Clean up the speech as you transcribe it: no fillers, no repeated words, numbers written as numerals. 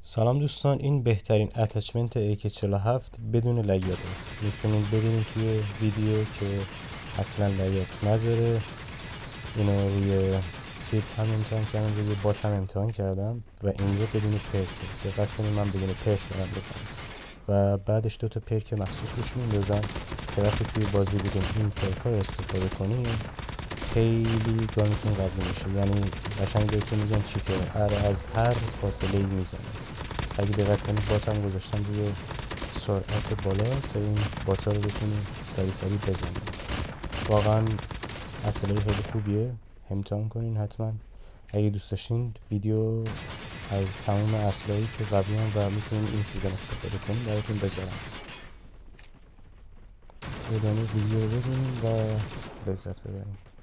سلام دوستان، این بهترین اتچمنت AK47 بدون لگد. میتونید ببینید توی ویدیو که اصلا لگد نداره. اینو روی سیت هم امتحان کردم، روی بات هم امتحان کردم و اینجا بدون پرک. دقت کنید من بدون پرک دارم بزنم و بعدش دوتا پرک مخصوص روش میندازم که وقتی توی بازی بدون این پرک ها رو استفاده کنید خیلی گانتون قوی میشه. یعنی قشنگ بهتون میگن چیکر از هر فاصله ای میزنه. اگه دقت کنید باتم گذاشتم روی سرعت بالا تا این باتا رو بتونید سریع بزنید. واقعا اسلحه خیلی خوبیه، امتحان کنین حتما. اگه دوست داشتین ویدیو از تمام اسلحه‌ای که قویان و میتونید این سیزن استفاده کنید براتون بذارم. ادامه ویدیو رو ببینید و لذت ببرید.